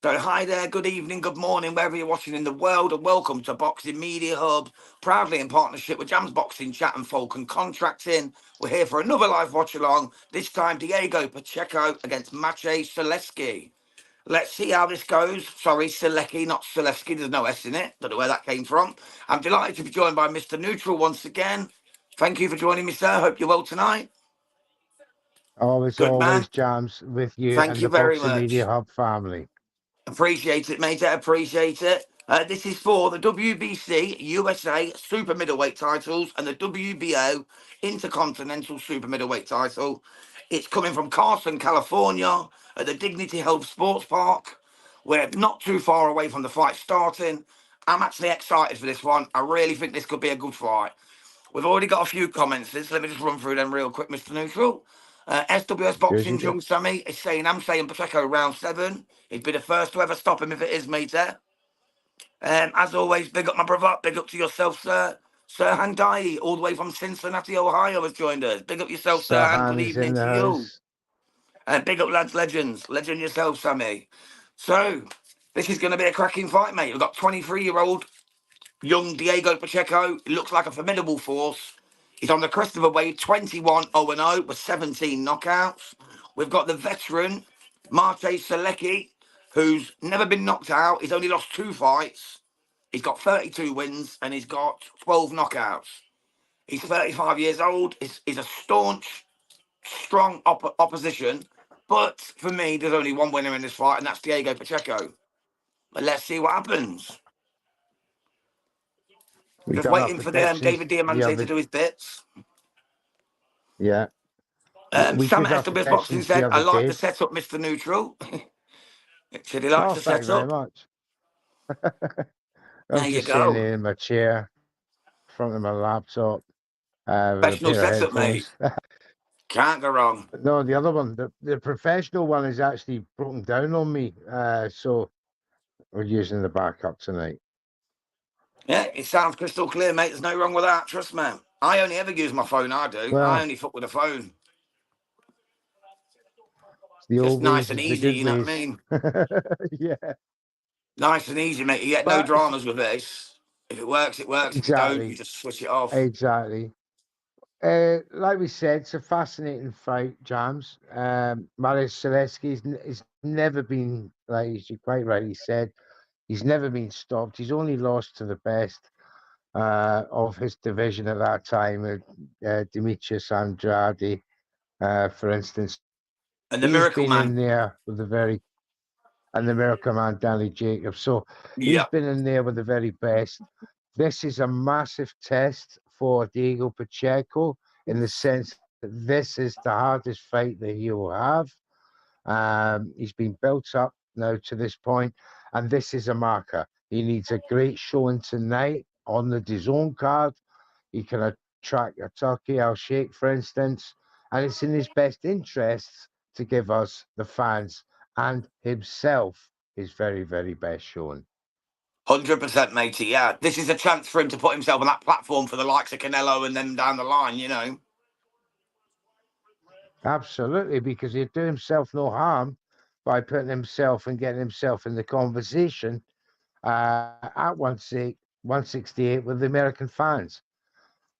So hi there, good evening, good morning, wherever you're watching in the world, and welcome to Boxing Media Hub, proudly in partnership with Jams Boxing Chat and Falcon Contracting. We're here for another live watch along, this time Diego Pacheco against Maciej Sulecki. Let's see how this goes. Sorry, Sulecki, not Sulecki, there's no S in it. Don't know where that came from. I'm delighted to be joined by Mr. Neutral once again. Thank you for joining me, sir. Hope you're well tonight. Always, Good man. always Jams with you Thank and you the very Boxing Media much. Hub family. Appreciate it, mate. I appreciate it. This is for the WBC USA Super Middleweight titles and the WBO Intercontinental Super Middleweight title. It's coming from Carson, California, at the Dignity Health Sports Park. We're not too far away from the fight starting. I'm actually excited for this one. I really think this could be a good fight. We've already got a few comments. Let me just run through them real quick, Mr. Neutral. SWS Good you Boxing do. Jung Sammy is saying, I'm saying Pacheco round 7. He'd be the first to ever stop him if it is, mate. As always, big up my brother. Big up to yourself, sir. Sir Handai, all the way from Cincinnati, Ohio, has joined us. Big up yourself, sir, and good Sahan is evening in the to you. house. And big up, lads, legends. Legend yourself, Sammy. So, this is going to be a cracking fight, mate. We've got 23-year-old young Diego Pacheco. He looks like a formidable force. He's on the crest of a wave, 21-0-0 with 17 knockouts. We've got the veteran, Maciej Sulecki, who's never been knocked out. He's only lost 2 fights. He's got 32 wins and he's got 12 knockouts. He's 35 years old. He's a staunch, strong opposition. But for me, there's only one winner in this fight, and that's Diego Pacheco. But let's see what happens. We Just got our waiting for the predictions David the Diamante to other, do his bits. yeah. We Sam did at our SWS Boxing predictions the said, I other like the day. setup, Mr. Neutral. Said he likes Oh, the thank you very setup. much. There I'm you just sitting go. here in my chair, in front of my laptop, with a Professional pair of setup, mate. headphones. Can't go wrong. No, the other one, the professional one is actually broken down on me. So we're using the backup tonight. Yeah, it sounds crystal clear, mate. There's no wrong with that. Trust me. I only ever use my phone. I do. I Well, only fuck with the phone. the Just old nice ways and is the easy, good you know what I ways. mean? Yeah. Nice and easy, mate. You get no But it's dramas with this. If it works, it works. If it don't, you exactly, just switch it off. exactly. Like we said, it's a fascinating fight, Jams. Maciej Sulecki has never been, like you quite rightly said, he's never been stopped. He's only lost to the best of his division at that time, Demetrius Andrade, for instance. And the He's Miracle been in Man. there with the very, and the Miracle Man, Danny Jacobs. So he's Yeah. been in there with the very best. This is a massive test for Diego Pacheco in the sense that this is the hardest fight that he will have. He's been built up now to this point, and this is a marker. He needs a great showing tonight on the DAZN card. He can attract a Turkey Al Sheikh, for instance, and it's in his best interests to give us, the fans, and himself his very, very best showing. 100%, matey. Yeah. This is a chance for him to put himself on that platform for the likes of Canelo and them down the line, you know. Absolutely, because he'd do himself no harm by putting himself and getting himself in the conversation at 168 with the American fans.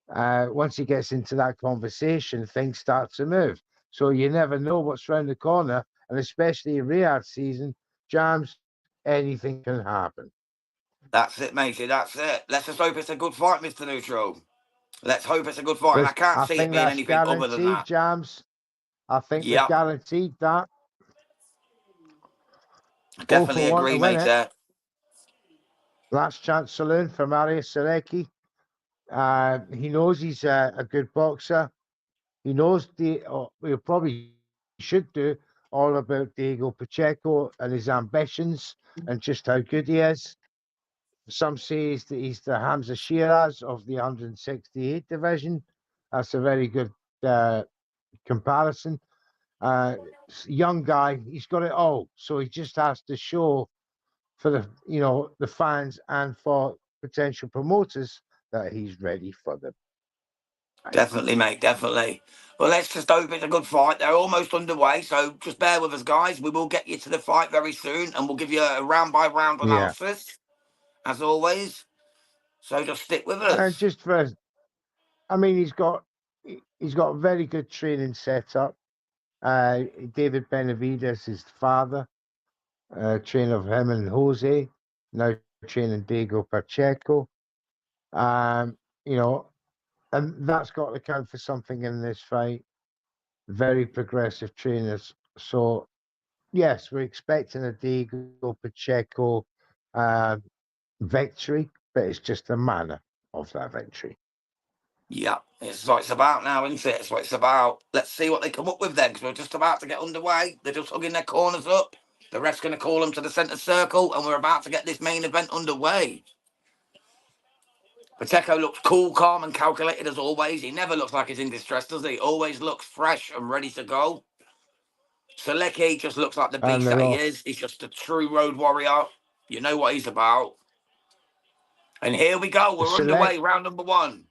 Once he gets into that conversation, things start to move. So you never know what's around the corner, and especially in Riyadh season, Jams, anything can happen. That's it, matey. That's it. Let's just hope it's a good fight, Mr. Neutral. Let's hope it's a good fight. And I can't I see it think being that's anything other than guaranteed, that. Jams. I think we've Yep. guaranteed that. I Both definitely will want agree, to win mate. it. Last chance saloon for Maciej Sulecki. He knows he's a good boxer. He knows we probably should do all about Diego Pacheco and his ambitions and just how good he is. Some say he's the Hamza Shiraz of the 168 division. That's a very good uh, comparison. Young guy, he's got it all, so he just has to show for the fans and for potential promoters that he's ready for them. Definitely, mate. Definitely. Well, let's just hope it's a good fight. They're almost underway, so just bear with us, guys. We will get you to the fight very soon, and we'll give you a round by round Yeah. analysis, as always. So just stick with And us. just for, I mean, he's got a very good training setup. David Benavides, his father, trainer of him and Jose, now training Diego Pacheco. Um, you know, and that's got to count for something in this fight. Very progressive trainers. So yes, we're expecting a Diego Pacheco uh, victory, but it's just the manner of that victory. Yeah, it's what it's about now, isn't it? It's what it's about. Let's see what they come up with then, because we're just about to get underway. They're just hugging their corners up. The ref's going to call them to the centre circle, and we're about to get this main event underway. Pacheco looks cool, calm, and calculated as always. He never looks like he's in distress, does he? Always looks fresh and ready to go. Sulecki just looks like the And beast they're that he off. is. He's just a true road warrior. You know what he's about. And here we go. We're Select, underway. Round number one.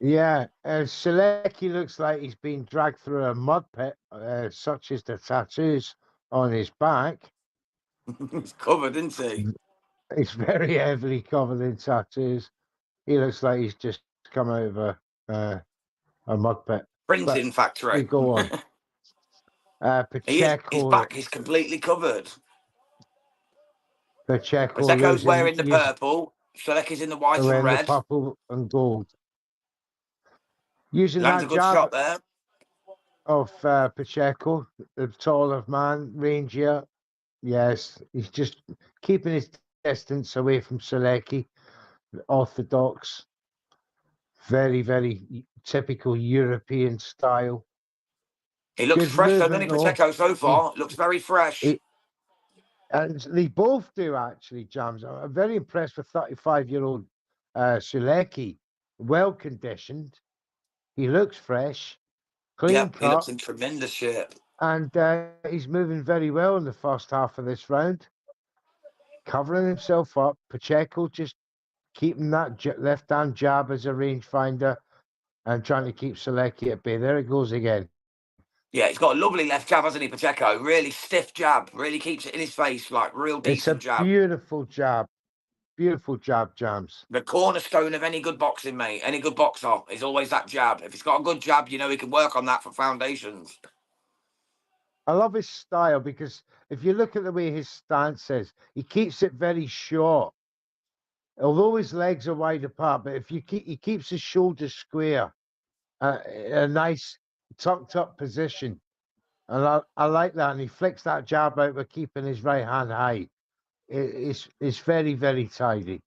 yeah, Sulecki looks like he's been dragged through a mud pit, such as the tattoos on his back. He's covered, isn't he? He's very heavily covered in tattoos. He looks like he's just come out of a mud pit. But Printing we factory. go on. He is. His Pacheco, back is completely covered. Pacheco Pacheco's losing, wearing the purple. Sulecki's in the white and wearing the red. purple and gold. Using Lands a that good jab shot there. of Pacheco, the taller man, rangier. Yes, he's just keeping his distance away from Sulecki, orthodox, very typical European style. He looks Good fresh, though, doesn't movement he, though. Pacheco, so He, far? Looks very fresh. he and they both do actually, Jams. I'm very impressed with 35-year-old Sulecki, well conditioned. He looks fresh, clean Yep, he looks cut, in tremendous shape. and he's moving very well in the first half of this round, covering himself up. Pacheco just keeping that left hand jab as a rangefinder and trying to keep Sulecki at bay. There it goes again. Yeah, he's got a lovely left jab, hasn't he, Pacheco? Really stiff jab. Really keeps it in his face, like real It's decent a jab. beautiful jab. Beautiful jab, Jams. The cornerstone of any good boxing, mate. Any good boxer is always that jab. If he's got a good jab, you know he can work on that for foundations. I love his style because if you look at the way his stance is, he keeps it very short. Although his legs are wide apart, but if you keep, he keeps his shoulders square, a nice tucked up position. And I like that. And he flicks that jab out with keeping his right hand high. It's very tidy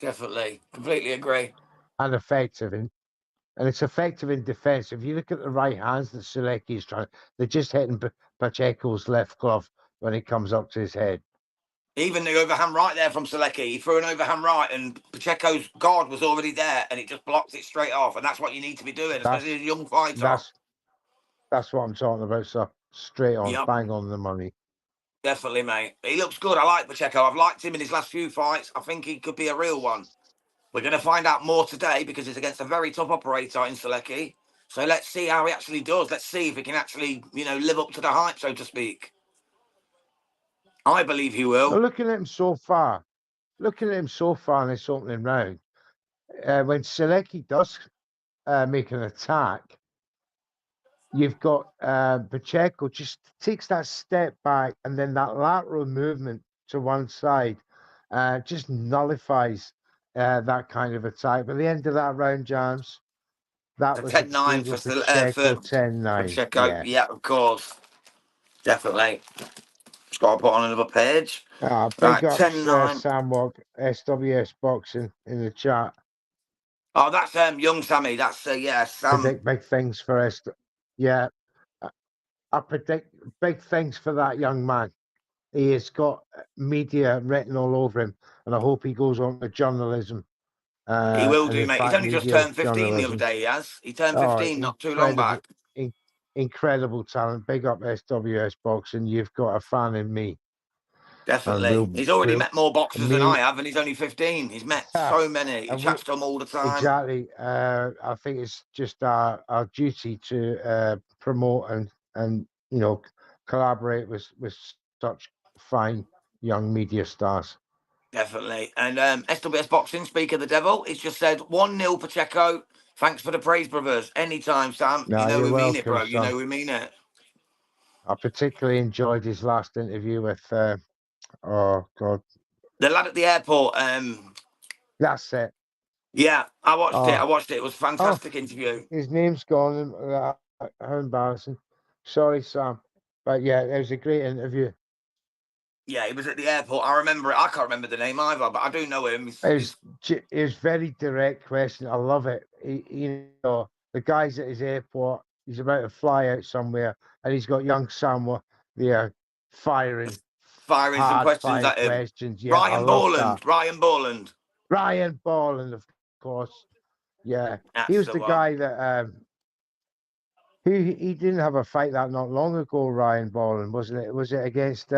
Definitely. Completely agree. and effective. And it's effective in defense. If you look at the right hands that Sulecki is trying, they're just hitting Pacheco's left glove when it comes up to his head. Even the overhand right there from Sulecki. He threw an overhand right and Pacheco's guard was already there and it just blocks it straight off. And that's what you need to be doing, especially as That's a young fighter. that's that's what I'm talking about. So straight on, Yep. bang on the money. Definitely, mate. He looks good. I like Pacheco. I've liked him in his last few fights. I think he could be a real one. We're going to find out more today because it's against a very tough operator in Sulecki. So let's see how he actually does. Let's see if he can actually, live up to the hype, so to speak. I believe he Well, will. looking at him so far in this opening round, when Sulecki does make an attack, you've got Pacheco just takes that step back and then that lateral movement to one side just nullifies that kind of attack. By the end of that round, James, that The was 10-9 Diego for Pacheco 10-9. Pacheco. Yeah. Yeah, of course. Definitely. Just got to put on another page. Big Right, ups, 10-9. Sam Walk, SWS Boxing in the chat. Oh, that's young Sammy. That's, yeah, Sam. Predict big things for us. Yeah, I predict big things for that young man. He has got media written all over him, and I hope he goes on to journalism. He will And do, in mate. He's fact, only just media turned 15 the other journalism. day, he has. He turned Oh, 15 not too long back. incredible talent. Big up SWS Boxing. You've got a fan in me. and Definitely. He's already met more boxers than me, I have, and he's only 15. He's met so many. He and we chats to them all the time. exactly. I think it's just our duty to promote and collaborate with such fine young media stars. Definitely. And SWS Boxing, speak of the devil, he's just said 1-0 Pacheco. Thanks for the praise, brothers. Anytime, Sam. You No, know you're we mean it, welcome, bro. You son. know we mean it. I particularly enjoyed his last interview with. Oh God, The lad at the airport, that's it. yeah, I watched it. I Oh, watched it. It was a oh, fantastic interview. his name's gone. How embarrassing. Sorry, Sam. But yeah, it was a great interview. Yeah, he was at the airport. I remember it. I can't remember the name either, but I do know him. It was very direct question. I love it. The guy's at his airport. He's about to fly out somewhere, and he's got young Samuel there firing Firing some hard, questions fire at him. questions. Yeah, I Ryan love that. Borland. Ryan Borland. Ryan Bolland, of course. Yeah, he That's was the the one. guy that he didn't have a fight that not long ago. Ryan Bolland, wasn't it? Was it against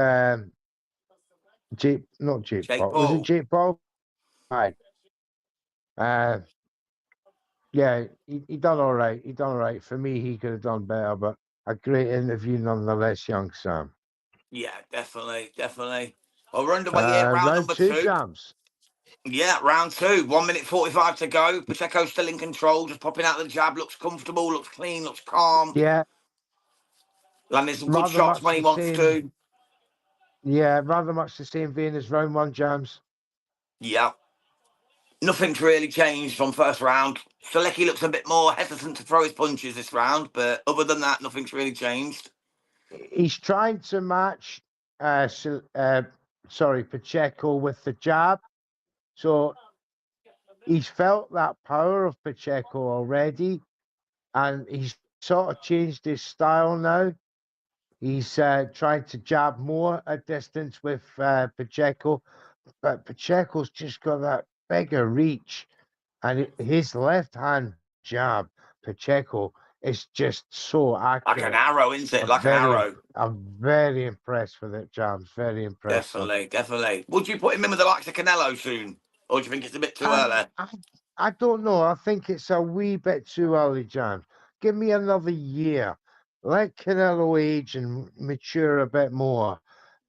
Jake? Not Jake Jake Paul. Was it Paul. Jake Paul? Aye. Uh, yeah, he done all right. He done all right. For me, he could have done better, but a great interview nonetheless, young Sam. Yeah, definitely. Definitely. Well, we're underway here. Round Round number two, two. Jams. Yeah, round two. 1 minute 45 to go. Pacheco's still in control. Just popping out the jab. Looks comfortable. Looks clean. Looks calm. Yeah, Landing some good rather shots much when he the wants same. to. Yeah, rather much the same vein as round one, Jams. Yeah. Nothing's really changed from first round. Sulecki looks a bit more hesitant to throw his punches this round, but other than that, nothing's really changed. He's trying to match, Pacheco with the jab. So he's felt that power of Pacheco already, and he's sort of changed his style now. He's trying to jab more at distance with Pacheco, but Pacheco's just got that bigger reach, and his left hand jab, Pacheco, is just so Like an accurate. arrow, isn't it? I'm Like an very, arrow. I'm very impressed with it, Jams. Very impressed, son. Definitely, definitely. Would you put him in with the likes of Canelo soon? Or do you think it's a bit too Um, early? I, I don't know. I think it's a wee bit too early, Jams. Give me another year. Let Canelo age and mature a bit more.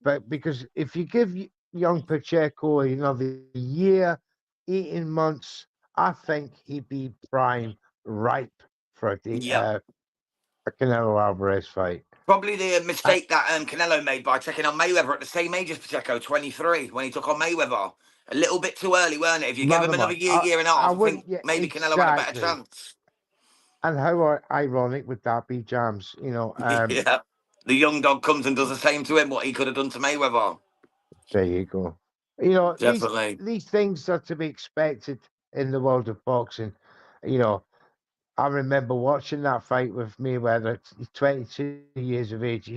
But because if you give young Pacheco another year, 18 months, I think he'd be prime, ripe for Yep. a Canelo Alvarez fight. Probably the I, mistake that Canelo made by taking on Mayweather at the same age as Pacheco, 23, when he took on Mayweather. A little bit too early, weren't it? If you gave him rather another much. year, year and a I half, I think wouldn't. Yeah, maybe Canelo had a better exactly. chance. And how ironic would that be, Jams? Yeah. The young dog comes and does the same to him, what he could have done to Mayweather. There you go. You know, these Definitely. these things are to be expected in the world of boxing. You know, I remember watching that fight with Mayweather. He's 22 years of age.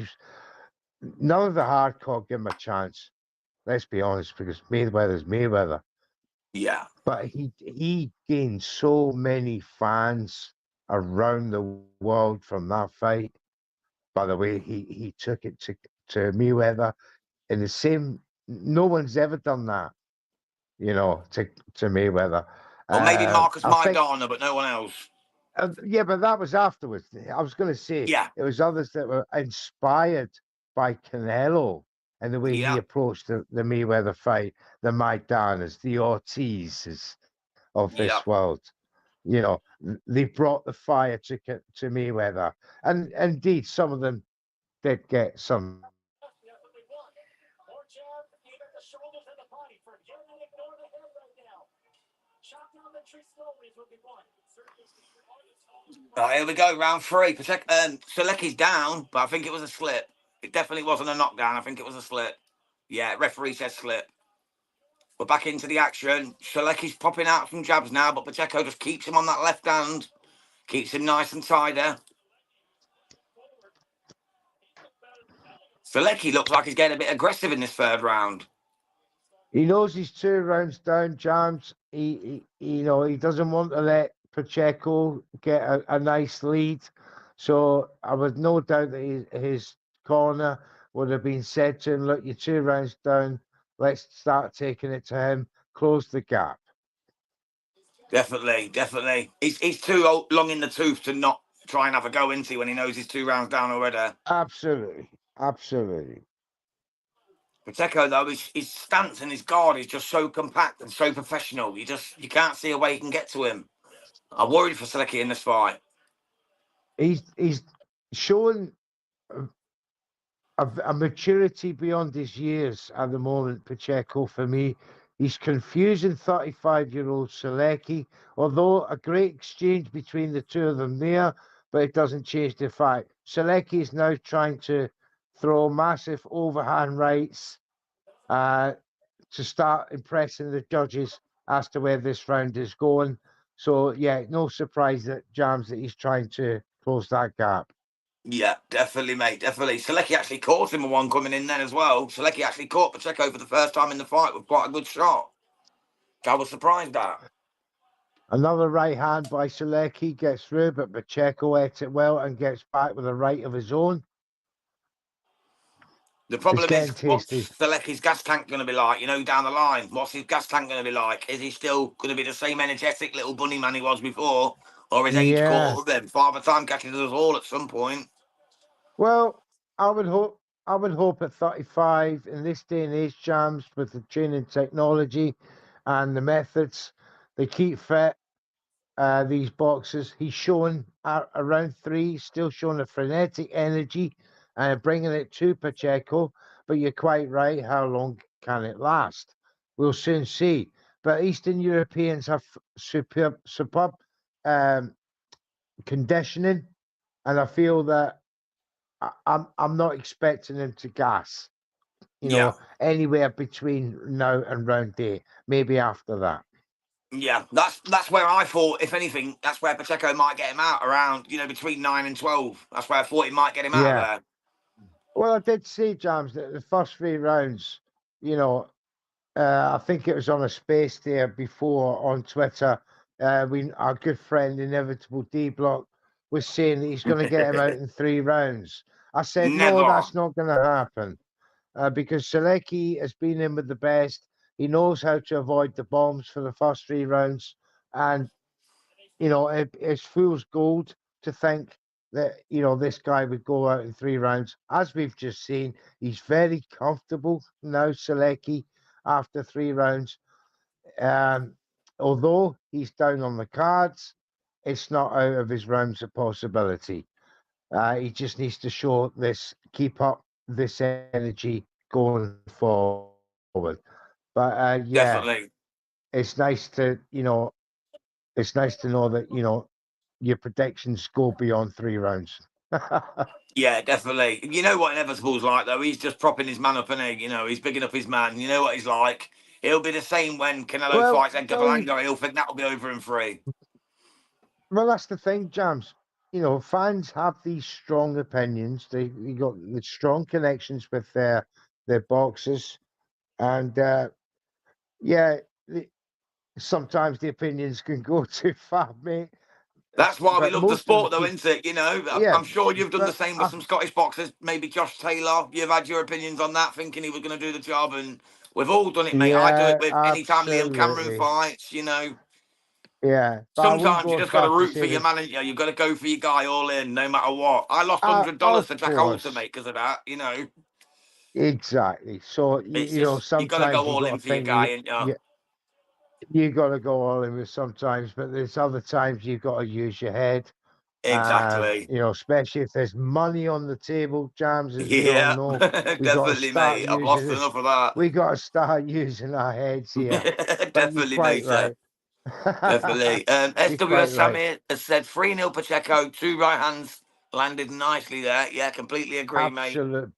None of the hardcore give him a chance. Let's be honest, because Mayweather's Mayweather. Yeah. But he gained so many fans around the world from that fight. By the way, he took it to Mayweather in the same. No one's ever done that, to Mayweather. Or maybe Marcus I think, Maidana, but no one else. yeah, but that was afterwards. I was going to say Yeah. it was others that were inspired by Canelo and the way he Yeah. approached the Mayweather fight, the Maidanas, the Ortizes of Yeah. this world. They brought the fire to Mayweather, and indeed some of them did get some Right, here we go, round three. Sulecki's down, but I think it was a slip. It definitely wasn't a knockdown. I think it was a slip. Yeah, referee says slip. We're back into the action. Sulecki's popping out some jabs now, but Pacheco just keeps him on that left hand. Keeps him nice and tidy. Sulecki looks like he's getting a bit aggressive in this third round. He knows he's 2 rounds down, Jams. He doesn't want to let Pacheco get a nice lead. So I was no doubt that his corner would have been said to him, look, you're 2 rounds down. Let's start taking it to him. Close the gap. Definitely, definitely. He's too long in the tooth to not try and have a go into when he knows he's 2 rounds down already. Absolutely. Absolutely. Pacheco, though, his stance and his guard is just so compact and so professional. You can't see a way you can get to him. I'm worried for Sulecki in this fight. He's showing a maturity beyond his years at the moment, Pacheco, for me. He's confusing 35-year-old Sulecki, although a great exchange between the two of them there, but it doesn't change the fact. Sulecki is now trying to throw massive overhand rights to start impressing the judges as to where this round is going. So, yeah, no surprise that Jams that he's trying to close that gap. Yeah, definitely, mate, definitely. Sulecki actually caught him with one coming in then as well. Sulecki actually caught Pacheco for the first time in the fight with quite a good shot. Which I was surprised at. Another right hand by Sulecki gets through, but Pacheco ate it well and gets back with a right of his own. The It's problem is, getting what's tasty. Sulecki's gas tank going to be like? You know, down the line, what's his gas tank going to be like? Is he still going to be the same energetic little bunny man he was before, or his age caught Yeah. up with him? Father Time catches us all at some point. Well, I would hope at 35 in this day and age, Jams, with the training technology and the methods, they keep fit. These boxes. He's showing around 3, still showing a frenetic energy and bringing it to Pacheco. But you're quite right. How long can it last? We'll soon see. But Eastern Europeans have superb um, conditioning, and I feel that I'm not expecting him to gas. Yeah, Anywhere between now and round 8, maybe after that. yeah. That's where I thought, if anything, that's where Pacheco might get him out around, between 9 and 12. That's where I thought he might get him out of Yeah. there. Well, I did see, James, that the first 3 rounds, you know, I think it was on a space there before on Twitter. Our good friend, Inevitable D Block, was saying that he's going to get him out in 3 rounds. I said, no, Never. that's not going to happen because Selecki has been in with the best. He knows how to avoid the bombs for the first 3 rounds. And it's fool's gold to think that this guy would go out in 3 rounds. As we've just seen, he's very comfortable now, Selecki, after 3 rounds. Um, although he's down on the cards, it's not out of his realms of possibility. He just needs to keep up this energy going forward. But yeah, Definitely. it's nice it's nice to know that your predictions go beyond 3 rounds. Yeah, definitely. You know what Inevitable's like, though? He's just propping his man up an egg. He's bigging up his man. You know what he's like. He'll be the same when Canelo well, fights Edgar well, he, Berlanga. He'll think that'll be over in 3. well, that's the thing, Jams. Fans have these strong opinions. They got the strong connections with their boxers, and yeah, sometimes the opinions can go too far, mate. That's why we But love the most of the sport, though, people, isn't it? yeah, I'm sure you've done the but same with some Scottish boxers, maybe Josh Taylor. You've had your opinions on that, thinking he was going to do the job, and we've all done it, mate. I do it yeah, with any time Liam Cameron absolutely, fights. yeah. But I wouldn't Sometimes you go as just got to far to root for say your that. man, and you've got to go for your guy all in, no matter what. I lost $100 Of to Jack Alter, course, mate, because of that. exactly. So It's just you got to go sometimes you all got in to for your think guy, and you got to go all in with sometimes, but there's other times you've got to use your head. exactly. Especially if there's money on the table, Jams, as we all Yeah, know, we got to definitely, start mate. I've using lost this. enough of that. We got to start using our heads here. But you're Definitely, quite mate. right. Definitely. You're SWS quite right. Samir has said 3-0 Pacheco, 2 right hands landed nicely there. Yeah, completely agree, mate. Absolute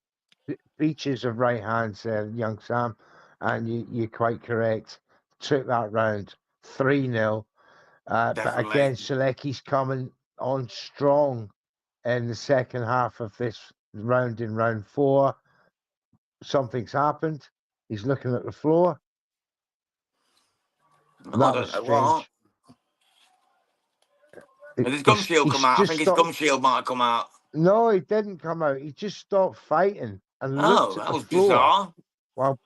beaches of right hands there, young Sam. And you're quite correct. Took that round 3-0. But again, Definitely. Selecki's coming on strong in the second half of this round in round 4. Something's happened. He's looking at the floor. No, I That was don't know what. strange. Has his gum shield come He's out? I just think his stopped. gum shield might have come out. No, he didn't come out. He just stopped fighting. and Oh, looked at that the was floor. bizarre. Well,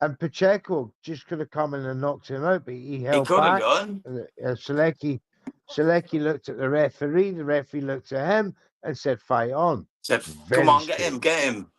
and Pacheco just could have come in and knocked him out, but he He held could have back. done. Selecki looked at the referee. The referee looked at him and said, "Fight on." Said, come Very on, get him, strange. get him.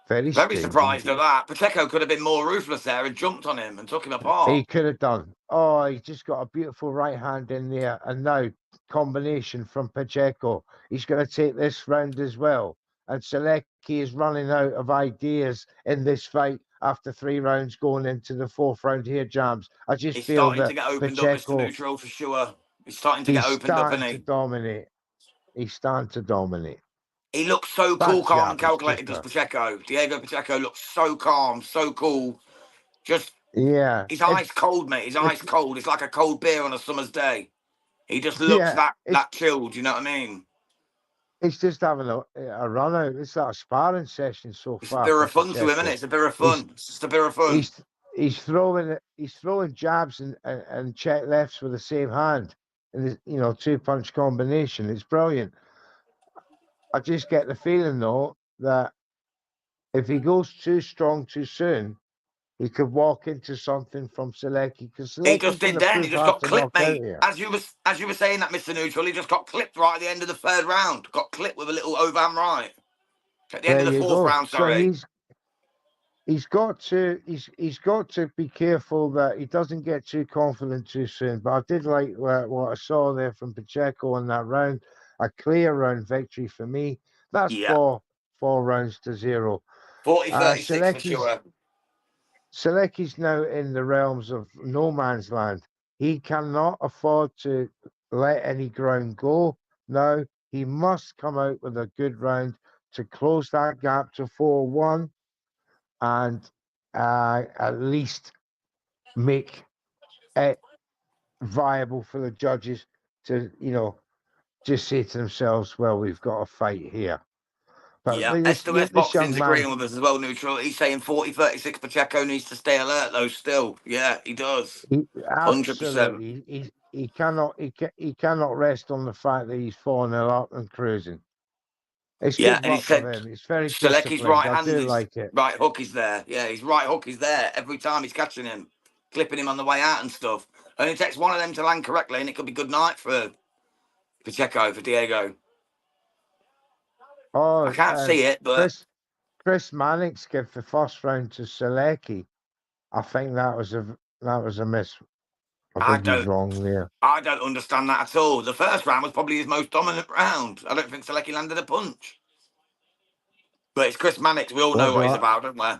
Very Very strange surprised at indeed. that. Pacheco could have been more ruthless there and jumped on him and took him He apart. could have done. Oh, he just got a beautiful right hand in there. And now, combination from Pacheco. He's going to take this round as well. And Selecki is running out of ideas in this fight after 3 rounds going into the 4th round here, Jams. I just He's feel starting that to get opened up, Mr. Pacheco, Neutral, for sure. He's starting to get he's opened up, starting isn't to he? dominate. He's starting to dominate. He looks so cool, That calm, and jab is calculated, just does a, Pacheco. Diego Pacheco looks so calm, so cool. Just, yeah. his eyes cold, mate. His eyes It's, cold. It's like a cold beer on a summer's day. He just looks yeah. that chilled, you know what I mean? It's just having a run out. It's like a sparring session so It's a far bit for of fun to him, isn't it? Pacheco. It's a bit of He's fun. It's just a bit of fun. he's he's throwing jabs and check lefts with the same hand, and 2-punch combination. It's brilliant. I just get the feeling though that if he goes too strong too soon, he could walk into something from Sulecki, because He just Sulecki's going did to then. He prove just hard got to clipped, knock out mate. here. As you were saying that, Mr. Neutral, he just got clipped right at the end of the 3rd round. Got clipped with a little overhand right. At the end There of the you 4th go. round, So sorry. he's got to be careful that he doesn't get too confident too soon. But I did like what I saw there from Pacheco in that round. A clear round victory for me. That's Yeah. four rounds to 0. 40-36 for Selecki's sure. Selecki's now in the realms of no man's land. He cannot afford to let any ground go. Now he must come out with a good round to close that gap to 4-1 and at least make it viable for the judges to, just say to themselves, well, we've got a fight here. But Yeah. this SDS Boxing's young man, agreeing with us as well, Neutral. He's saying 40-36 Pacheco needs to stay alert, though, still. Yeah, he does. he 100%. absolutely, he cannot rest on the fact that he's 4-0 up and cruising. It's Yeah, good and he luck for said him. It's very Selecki's disciplined. right I hand do is like it. right hook is there. Yeah, his right hook is there every time he's catching him, clipping him on the way out and stuff. Only takes one of them to land correctly, and it could be good night for Pacheco, for Diego. I Oh, can't see it, but Chris Mannix gave the first round to Sulecki. I think that was a miss. I I think he's don't. wrong there. I don't understand that at all. The first round was probably his most dominant round. I don't think Selecki landed a punch. But it's Chris Mannix. We all What know do what he's I? about, don't we?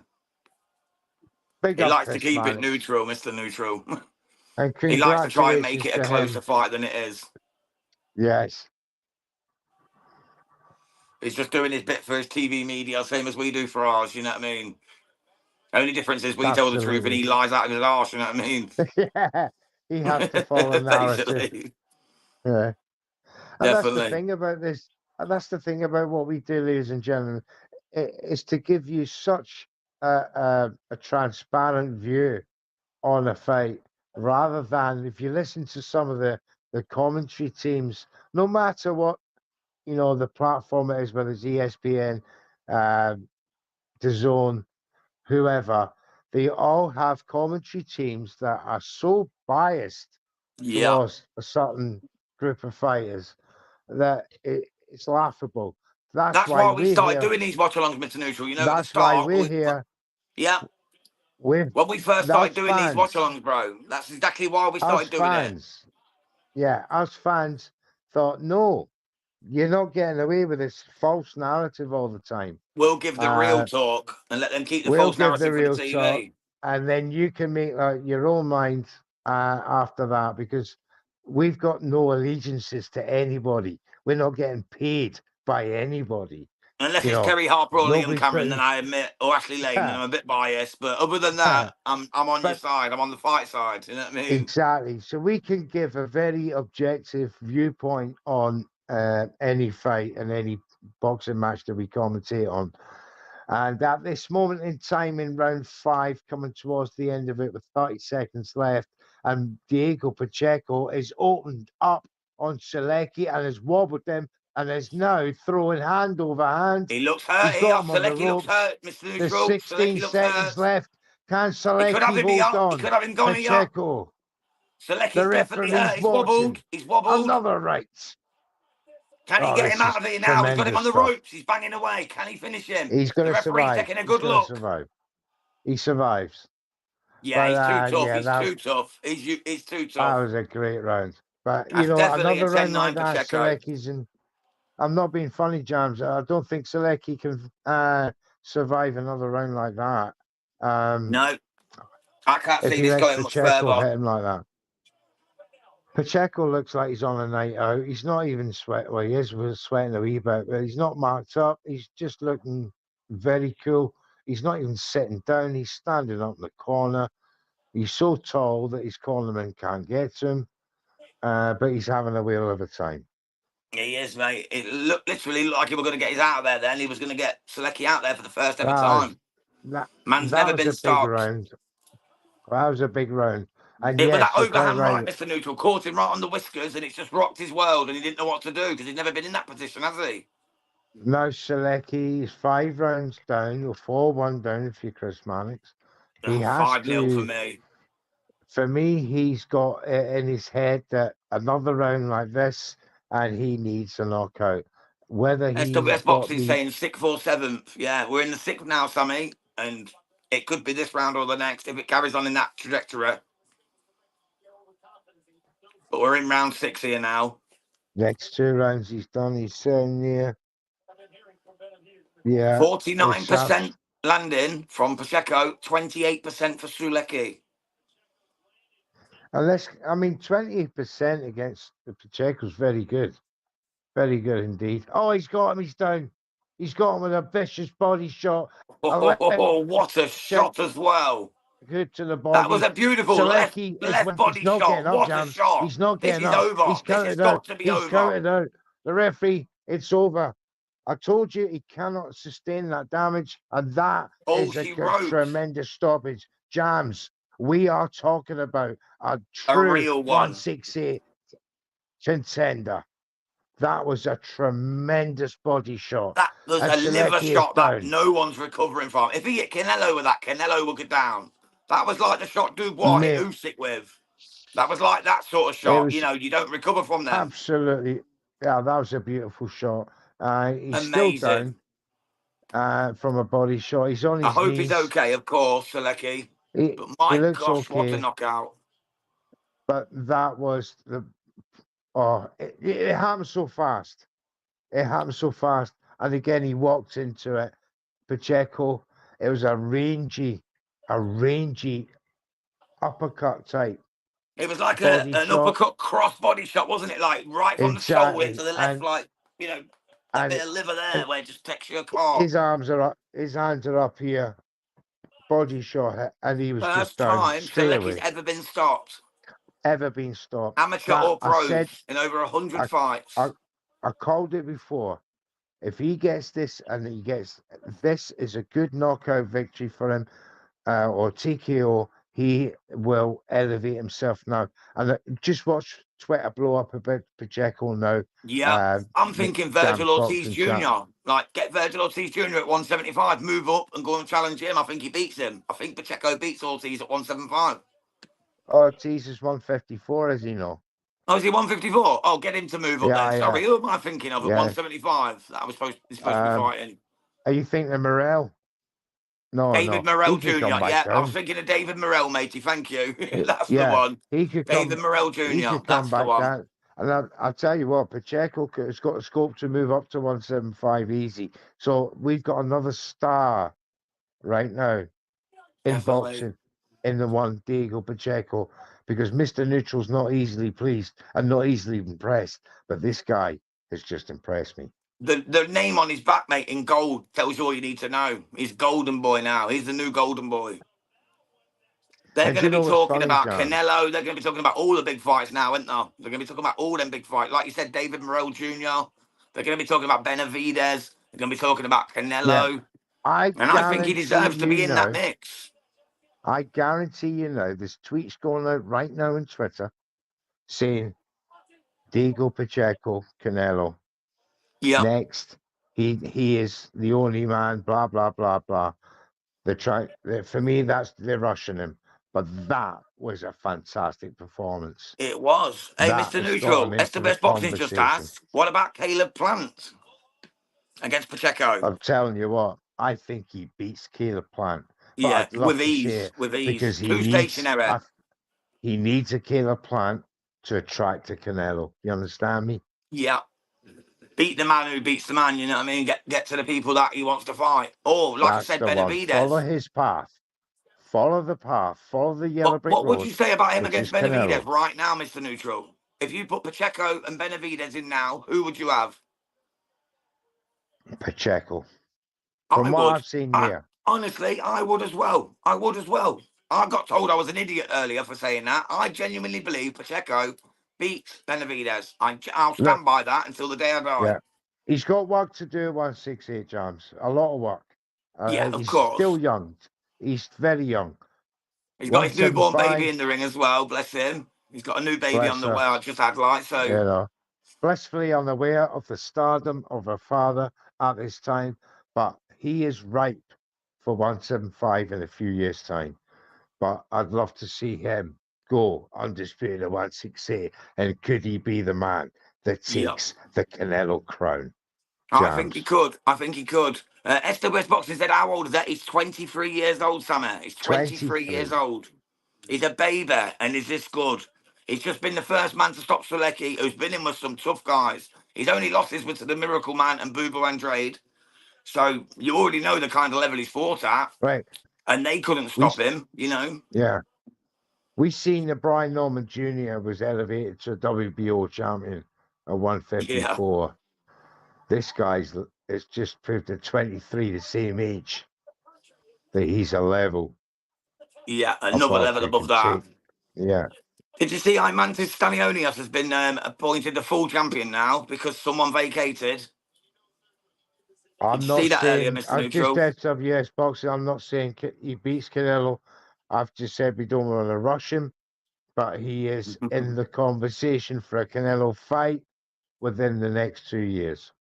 Big He up likes to Chris keep it Mannix, neutral, Mr. Neutral. and He likes to try and make congratulations it a to closer him. fight than it is. Yes, He's just doing his bit for his TV media, same as we do for ours, you know what I mean? Only difference is we tell the truth and absolutely. he lies out of his arse, you know what I mean? Yeah, he has to follow narrative. Basically. Yeah, and that's the Definitely. thing about this. And that's the thing about what we do, ladies and gentlemen, is to give you such a transparent view on a fight, rather than if you listen to some of the commentary teams, no matter what the platform it is, whether it's ESPN, uh, DAZN, whoever, they all have commentary teams that are so biased Yeah. towards a certain group of fighters that it's laughable. That's That's why why we we're started here. doing these watch alongs, Mr. Neutral. You know, at the That's why start, we're here yeah, with when we first started those doing these watch fans, alongs, bro, that's exactly why we us started doing it. fans. Yeah, us fans thought, no, you're not getting away with this false narrative all the time. We'll give the real Uh, talk and let them keep the we'll false give the narrative for the real talk, TV. and then you can make your own mind after that, because we've got no allegiances to anybody. We're not getting paid by anybody. Unless You it's know, Terry Harper or Liam nobody's Cameron, then putting. I admit, or Ashley Lane, then I'm a bit biased. But other than that, I'm on your But side. I'm on the fight side. You know what I mean? exactly. So we can give a very objective viewpoint on any fight and any boxing match that we commentate on. And at this moment in time, in round 5, coming towards the end of it with 30 seconds left, and Diego Pacheco is opened up on Sulecki and has wobbled them and is now throwing hand over hand. He looks hurt He's here. got him on the Selecki looks ropes. hurt, Mr. There's Neutral. 16 Selecki looks seconds hurt. left. Can He could have Sulecki him hold beyond. He on? could have him gone here. Pacheco. The Selecki's definitely referee's hurt. He's wobbled. watching. He's wobbled. Another right. Can he Oh, get him this out is of here now? He's got him tremendous on the stuff. ropes. He's banging away. Can he finish him? He's going The to referee's survive. taking a He's good going to look. survive. He survives. Yeah, But he's too tough. yeah, He's too tough. He's too that tough. was a great round. But, That's definitely a another round 10-9 like that, Pacheco. Sulecki's in. I'm not being funny, James. I don't think Sulecki can survive another round like that. No, I can't If see he this lets going much Pacheco further. hit him like that. Pacheco looks like he's on a night out. He's not even sweating. Well, he is sweating a wee bit, but he's not marked up. He's just looking very cool. He's not even sitting down. He's standing up in the corner. He's so tall that his cornerman can't get to him, but he's having a whale of a time. He is, mate. It literally looked like he was going to get his out of there then. He was going to get Sulecki out there for the first ever time. That Man's that never was been a big stopped. round. That was a big round. And But that yes, you're quite overhand right, right. Mr. Neutral, caught him right on the whiskers and it's just rocked his world and he didn't know what to do because he's never been in that position, has he? Now Sulecki is 5 rounds down, or 4-1 down if you're Chris Mannix. He Oh, has 5-0 for to. me. For me, he's got it in his head that another round like this, and he needs a knockout. Whether he's SWS got Boxing the saying 6th or 7th. Yeah, we're in the 6th now, Sammy. And it could be this round or the next if it carries on in that trajectory. But we're in round 6 here now. next 2 rounds he's done, he's sitting there. Yeah, 49% landing from Pacheco, 28% for Sulecki. unless 20% against the Pacheco's very good. Very good indeed. Oh, he's got him. He's down. He's got him with a vicious body shot. A left Oh, what a check shot as well. good to the That was body. a beautiful Selecki is left when he's body not shot. getting up, What a Jams. shot. He's not This getting is up. over. He's This has counted out. got to be He's over. counted out. The referee, it's over. I told you he cannot sustain that damage, and that Oh, is a she wrote tremendous stoppage. Jams, we are talking about a a true real one. 168 contender. That was a tremendous body shot. That was And a liver Sulecki is shot that down. no one's recovering from. If he hit Canelo with that, Canelo would go down. That was like the shot Dubois hit Mate, Usyk with. That was like that sort of it shot. was You don't recover from them. absolutely, yeah, that was a beautiful shot. He's still Amazing. down from a body shot. He's on I his hope he's knees. okay, of course, Sulecki. He, But he my looks gosh, what a okay, knockout. but that was it happened so fast. It happened so fast. And again, he walked into it. Pacheco, it was a rangy uppercut type It was like body an shot. uppercut cross body shot, wasn't it? Like right from the shoulder Exactly. into the left, like, that And bit of liver and there where it just takes you apart. his arms are up, his hands are up here, body shot, and he was just First down time straight Sulecki's away. ever been stopped, Ever been stopped. amateur That or I said, pros, in over 100 I, fights. I, I called it before. If he gets this and he gets this is a good knockout victory for him, or TKO, he will elevate himself now. And just watch Twitter blow up about Pacheco now. Yeah, I'm thinking Jams Virgil Ortiz Boxing Chat. Jr. Like, get Virgil Ortiz Jr. at 175, move up and go and challenge him. I think he beats him. I think Pacheco beats Ortiz at 175. Ortiz is 154, is he not? Oh, is he 154? Oh, get him to move up then. Yeah, Sorry, who am I thinking of at yeah. 175? That was he's supposed to be fighting. Are you thinking Morel? David No. Morrell He could Jr. come back Yeah, I was down. thinking of David Morrell, matey. Thank you. That's the Yeah, one. he could David come. Morrell He Jr. could come That's the back one. down. And I'll tell you what, Pacheco has got a scope to move up to 175 easy. So we've got another star right now in Definitely. boxing in the one Diego Pacheco, because Mr. Neutral's not easily pleased and not easily impressed. But this guy has just impressed me. The name on his back, mate, in gold tells you all you need to know. He's Golden Boy now. He's the new Golden Boy. They're And going you to be know what's talking funny, about James? Canelo. They're going to be talking about all the big fights now, aren't they? They're going to be talking about all them big fights. Like you said, David Morrell Jr. They're going to be talking about Benavidez. They're going to be talking about Yeah, Canelo. I And I think he guarantee deserves to be you in that now. mix. I guarantee you now. There's tweets going out right now on Twitter saying Diego Pacheco, Canelo. Yeah, Next, he is the only man. Blah blah blah blah. For me, they're rushing him. But that was a fantastic performance. it was. Hey, That Mr. has got him Neutral, into the SBS Boxing just conversation. asked, what about Caleb Plant against Pacheco? I'm telling you what, I think he beats Caleb Plant, but Yeah, I'd love with to see ease, it with ease. because Two station error. he needs a Caleb Plant to attract a Canelo. You understand me? Yeah. Beat the man who beats the man, you know what I mean? Get to the people that he wants to fight. Or, like I That's said, the one. Follow Benavidez. his path. Follow the path. Follow the yellow brick What would you road, say about him which is against Benavidez Canelo. right now, Mr. Neutral? If you put Pacheco and Benavidez in now, who would you have? Pacheco. I From what would. I've seen, I yeah. honestly, I would as well. I would as well. I got told I was an idiot earlier for saying that. I genuinely believe Pacheco beats Benavidez. I'll Look, stand by that until the day I die. yeah. He's got work to do at 168 Jams. A lot of work. Yeah, of He's still course. young. He's very young. He's got his newborn baby 175, in the ring as well. Bless him. He's got a new baby on bless the way. her. I just had like You so. know, blissfully unaware of the stardom of her father at this time, but he is ripe for 175 in a few years' time. But I'd love to see him go undisputed at 168. And could he be the man that Yep. takes the Canelo crown? I think he Jams. could. I think he could. Esther West Boxing said, how old is that? He's 23 years old, Summer. He's 23 years 23. old. He's a baby, and he's this good. He's just been the first man to stop Sulecki, who's been in with some tough guys. His only losses were to the Miracle Man and Boobo Andrade. So you already know the kind of level he's fought at, Right. and they couldn't We, stop him, you know. yeah. We seen that Brian Norman Jr. was elevated to WBO champion at Yeah, 154. This guy's it's just proved at 23, the same age, that he's a level yeah, another above level who above can that. take. Yeah, Did you see Imantis Stanionios has been appointed the full champion now because someone vacated? Did I'm you not see that earlier, saying Mr. I've just Neutral? said WS boxing. I'm not saying he beats Canelo. I've just said we don't want to rush him, but he is in the conversation for a Canelo fight within the next 2 years.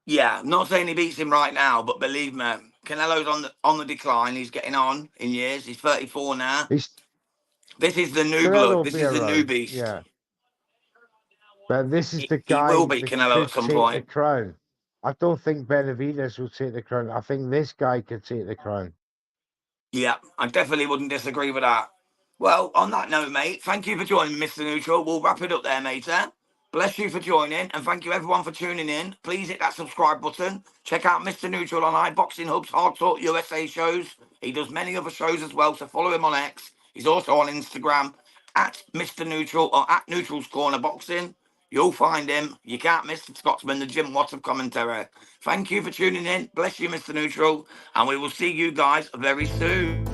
Yeah, I'm not saying he beats him right now, but believe me, Canelo's on the decline. He's getting on in years. He's 34 now. He's This is the new Canelo blood. will This be is the new around, beast. yeah. But this is the He will guy beat that Canelo at could some take the point. crown. I don't think Benavidez will take the crown. I think this guy could take the crown. Yeah, I definitely wouldn't disagree with that. Well, on that note, mate, thank you for joining Mr. Neutral. We'll wrap it up there, mate. Bless you for joining, and thank you everyone for tuning in. Please hit that subscribe button. Check out Mr. Neutral on iBoxing Hub's Hard Talk USA shows. He does many other shows as well, so follow him on X. He's also on Instagram at Mr. Neutral or at Neutral's Corner Boxing. You'll find him. You can't miss the Scotsman, the Jim Watt of commentary. Thank you for tuning in. Bless you, Mr. Neutral, and we will see you guys very soon.